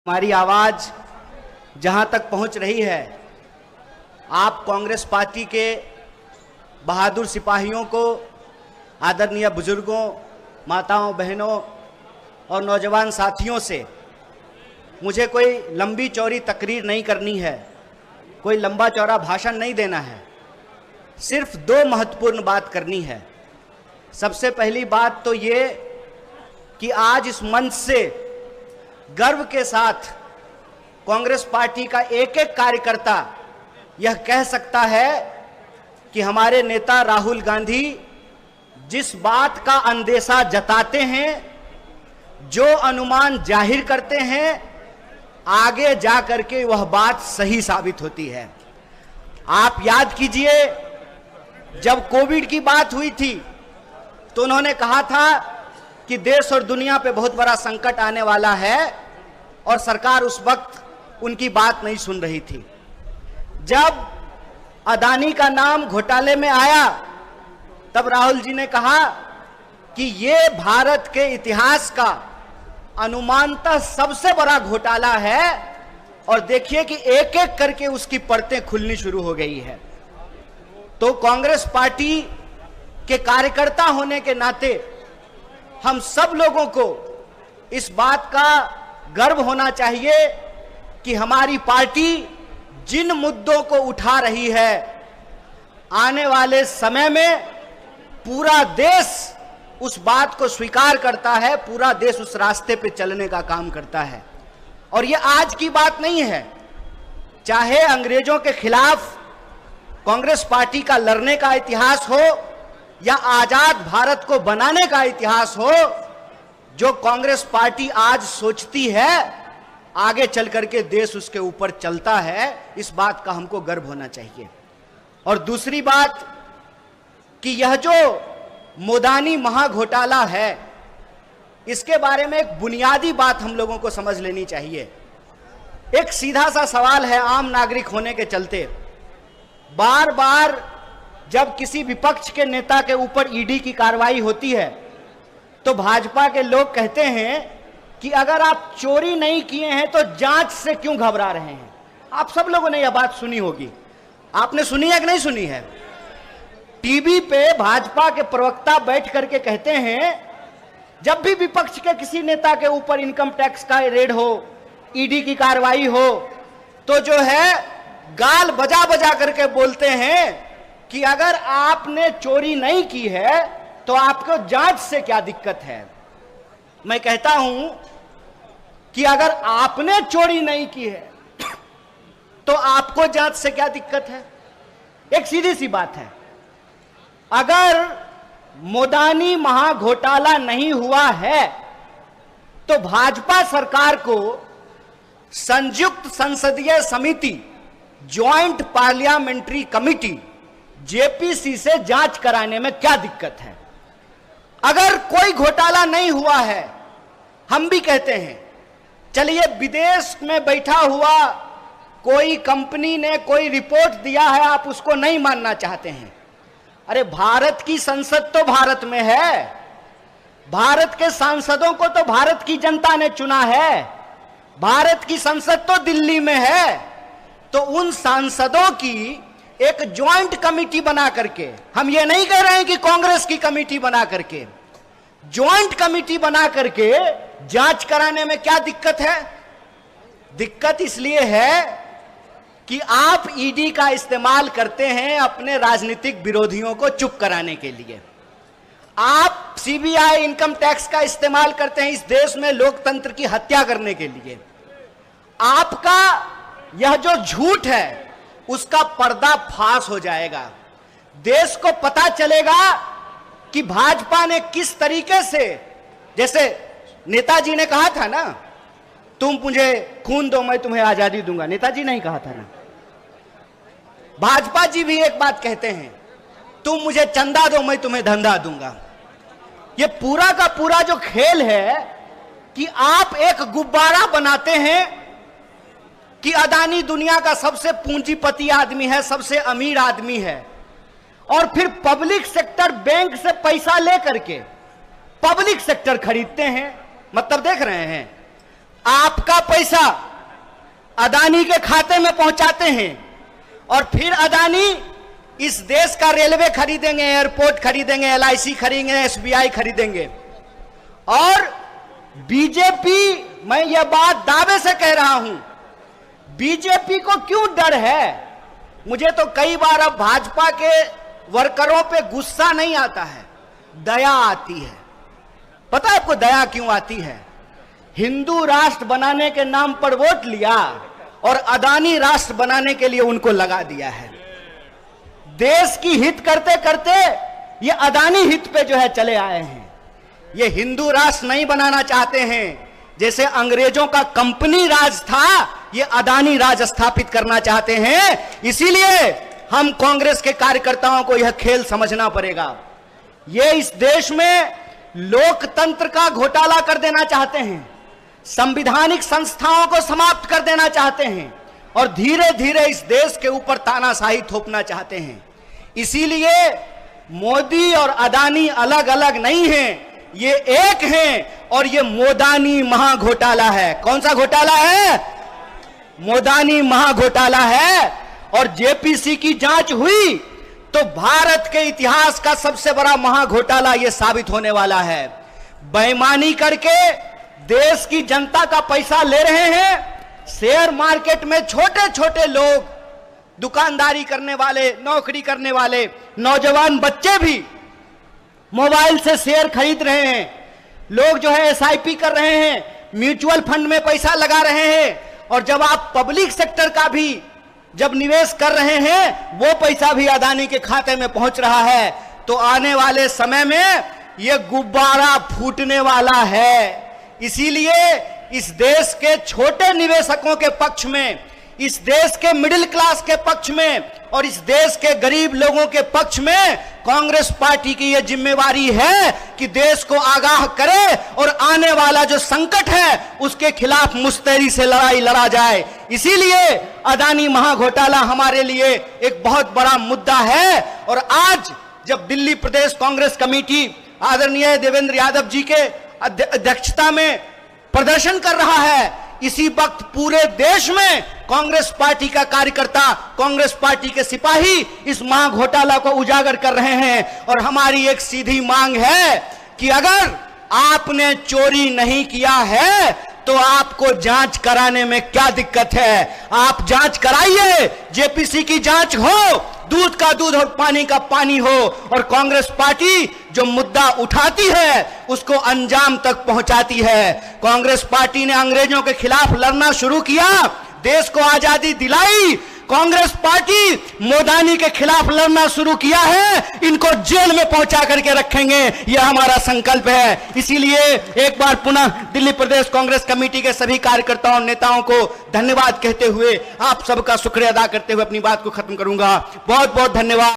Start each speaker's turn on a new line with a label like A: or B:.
A: हमारी आवाज जहां तक पहुंच रही है, आप कांग्रेस पार्टी के बहादुर सिपाहियों को, आदरणीय बुजुर्गों, माताओं, बहनों और नौजवान साथियों से मुझे कोई लंबी चौड़ी तकरीर नहीं करनी है, कोई लंबा चौड़ा भाषण नहीं देना है। सिर्फ दो महत्वपूर्ण बात करनी है। सबसे पहली बात तो ये कि आज इस मंच से गर्व के साथ कांग्रेस पार्टी का एक एक कार्यकर्ता यह कह सकता है कि हमारे नेता राहुल गांधी जिस बात का अंदेशा जताते हैं, जो अनुमान जाहिर करते हैं, आगे जा करके वह बात सही साबित होती है। आप याद कीजिए, जब कोविड की बात हुई थी तो उन्होंने कहा था कि देश और दुनिया पे बहुत बड़ा संकट आने वाला है और सरकार उस वक्त उनकी बात नहीं सुन रही थी। जब अदानी का नाम घोटाले में आया तब राहुल जी ने कहा कि ये भारत के इतिहास का अनुमानतः सबसे बड़ा घोटाला है और देखिए कि एक एक करके उसकी परतें खुलनी शुरू हो गई है। तो कांग्रेस पार्टी के कार्यकर्ता होने के नाते हम सब लोगों को इस बात का गर्व होना चाहिए कि हमारी पार्टी जिन मुद्दों को उठा रही है, आने वाले समय में पूरा देश उस बात को स्वीकार करता है, पूरा देश उस रास्ते पे चलने का काम करता है। और ये आज की बात नहीं है, चाहे अंग्रेजों के खिलाफ कांग्रेस पार्टी का लड़ने का इतिहास हो या आजाद भारत को बनाने का इतिहास हो, जो कांग्रेस पार्टी आज सोचती है आगे चल करके देश उसके ऊपर चलता है, इस बात का हमको गर्व होना चाहिए। और दूसरी बात कि यह जो मोदानी महाघोटाला है, इसके बारे में एक बुनियादी बात हम लोगों को समझ लेनी चाहिए। एक सीधा सा सवाल है, आम नागरिक होने के चलते बार बार जब किसी विपक्ष के नेता के ऊपर ईडी की कार्रवाई होती है तो भाजपा के लोग कहते हैं कि अगर आप चोरी नहीं किए हैं तो जांच से क्यों घबरा रहे हैं। आप सब लोगों ने यह बात सुनी होगी, आपने सुनी है कि नहीं सुनी है? टीवी पे भाजपा के प्रवक्ता बैठ करके कहते हैं, जब भी विपक्ष के किसी नेता के ऊपर इनकम टैक्स का रेड हो, ईडी की कार्रवाई हो, तो जो है गाल बजा बजा करके बोलते हैं कि अगर आपने चोरी नहीं की है तो आपको जांच से क्या दिक्कत है। मैं कहता हूं कि अगर आपने चोरी नहीं की है तो आपको जांच से क्या दिक्कत है। एक सीधी सी बात है, अगर मोदानी महाघोटाला नहीं हुआ है तो भाजपा सरकार को संयुक्त संसदीय समिति, ज्वाइंट पार्लियामेंट्री कमिटी, जेपीसी से जांच कराने में क्या दिक्कत है। अगर कोई घोटाला नहीं हुआ है, हम भी कहते हैं चलिए विदेश में बैठा हुआ कोई कंपनी ने कोई रिपोर्ट दिया है, आप उसको नहीं मानना चाहते हैं। अरे भारत की संसद तो भारत में है, भारत के सांसदों को तो भारत की जनता ने चुना है, भारत की संसद तो दिल्ली में है। तो उन सांसदों की एक ज्वाइंट कमिटी बना करके, हम ये नहीं कह रहे हैं कि कांग्रेस की कमिटी बना करके, ज्वाइंट कमिटी बना करके जांच कराने में क्या दिक्कत है। दिक्कत इसलिए है कि आप ईडी का इस्तेमाल करते हैं अपने राजनीतिक विरोधियों को चुप कराने के लिए, आप सीबीआई, इनकम टैक्स का इस्तेमाल करते हैं इस देश में लोकतंत्र की हत्या करने के लिए। आपका यह जो झूठ है उसका पर्दा फाश हो जाएगा, देश को पता चलेगा कि भाजपा ने किस तरीके से, जैसे नेताजी ने कहा था ना, तुम मुझे खून दो मैं तुम्हें आजादी दूंगा, नेताजी नहीं कहा था ना। भाजपा जी भी एक बात कहते हैं, तुम मुझे चंदा दो मैं तुम्हें धंधा दूंगा। ये पूरा का पूरा जो खेल है कि आप एक गुब्बारा बनाते हैं कि अदानी दुनिया का सबसे पूंजीपति आदमी है, सबसे अमीर आदमी है, और फिर पब्लिक सेक्टर बैंक से पैसा लेकर के पब्लिक सेक्टर खरीदते हैं। मतलब देख रहे हैं, आपका पैसा अदानी के खाते में पहुंचाते हैं और फिर अदानी इस देश का रेलवे खरीदेंगे, एयरपोर्ट खरीदेंगे, एलआईसी खरीदेंगे, एसबीआई खरीदेंगे। और बीजेपी, मैं यह बात दावे से कह रहा हूं, बीजेपी को क्यों डर है? मुझे तो कई बार अब भाजपा के वर्करों पे गुस्सा नहीं आता है, दया आती है। पता है आपको दया क्यों आती है? हिंदू राष्ट्र बनाने के नाम पर वोट लिया और अदानी राष्ट्र बनाने के लिए उनको लगा दिया है। देश की हित करते करते ये अदानी हित पे जो है चले आए हैं। ये हिंदू राष्ट्र नहीं बनाना चाहते हैं। जैसे अंग्रेजों का कंपनी राज था, ये अदानी राज स्थापित करना चाहते हैं। इसीलिए हम कांग्रेस के कार्यकर्ताओं को यह खेल समझना पड़ेगा। ये इस देश में लोकतंत्र का घोटाला कर देना चाहते हैं, संवैधानिक संस्थाओं को समाप्त कर देना चाहते हैं और धीरे धीरे इस देश के ऊपर तानाशाही थोपना चाहते हैं। इसीलिए मोदी और अदानी अलग अलग नहीं हैं, ये एक हैं और ये मोदानी महाघोटाला है। कौन सा घोटाला है? मोदानी महाघोटाला है। और जेपीसी की जांच हुई तो भारत के इतिहास का सबसे बड़ा महाघोटाला यह साबित होने वाला है। बेईमानी करके देश की जनता का पैसा ले रहे हैं। शेयर मार्केट में छोटे छोटे लोग, दुकानदारी करने वाले, नौकरी करने वाले नौजवान बच्चे भी मोबाइल से शेयर खरीद रहे हैं। लोग जो है एसआईपी कर रहे हैं, म्यूचुअल फंड में पैसा लगा रहे हैं। और जब आप पब्लिक सेक्टर का भी जब निवेश कर रहे हैं, वो पैसा भी अदानी के खाते में पहुंच रहा है। तो आने वाले समय में ये गुब्बारा फूटने वाला है। इसीलिए इस देश के छोटे निवेशकों के पक्ष में, इस देश के मिडिल क्लास के पक्ष में और इस देश के गरीब लोगों के पक्ष में कांग्रेस पार्टी की यह जिम्मेवारी है कि देश को आगाह करे और आने वाला जो संकट है उसके खिलाफ मुस्तैदी से लड़ाई लड़ा जाए। इसीलिए अदानी महाघोटाला हमारे लिए एक बहुत बड़ा मुद्दा है। और आज जब दिल्ली प्रदेश कांग्रेस कमेटी आदरणीय देवेंद्र यादव जी के अध्यक्षता में प्रदर्शन कर रहा है, इसी वक्त पूरे देश में कांग्रेस पार्टी का कार्यकर्ता, कांग्रेस पार्टी के सिपाही इस महाघोटाला को उजागर कर रहे हैं। और हमारी एक सीधी मांग है कि अगर आपने चोरी नहीं किया है तो आपको जांच कराने में क्या दिक्कत है? आप जांच कराइए, जेपीसी की जांच हो, दूध का दूध और पानी का पानी हो। और कांग्रेस पार्टी जो मुद्दा उठाती है उसको अंजाम तक पहुंचाती है। कांग्रेस पार्टी ने अंग्रेजों के खिलाफ लड़ना शुरू किया, देश को आजादी दिलाई। कांग्रेस पार्टी मोदानी के खिलाफ लड़ना शुरू किया है, इनको जेल में पहुंचा करके रखेंगे, यह हमारा संकल्प है। इसीलिए एक बार पुनः दिल्ली प्रदेश कांग्रेस कमेटी के सभी कार्यकर्ताओं नेताओं को धन्यवाद कहते हुए, आप सबका शुक्रिया अदा करते हुए अपनी बात को खत्म करूंगा। बहुत बहुत धन्यवाद।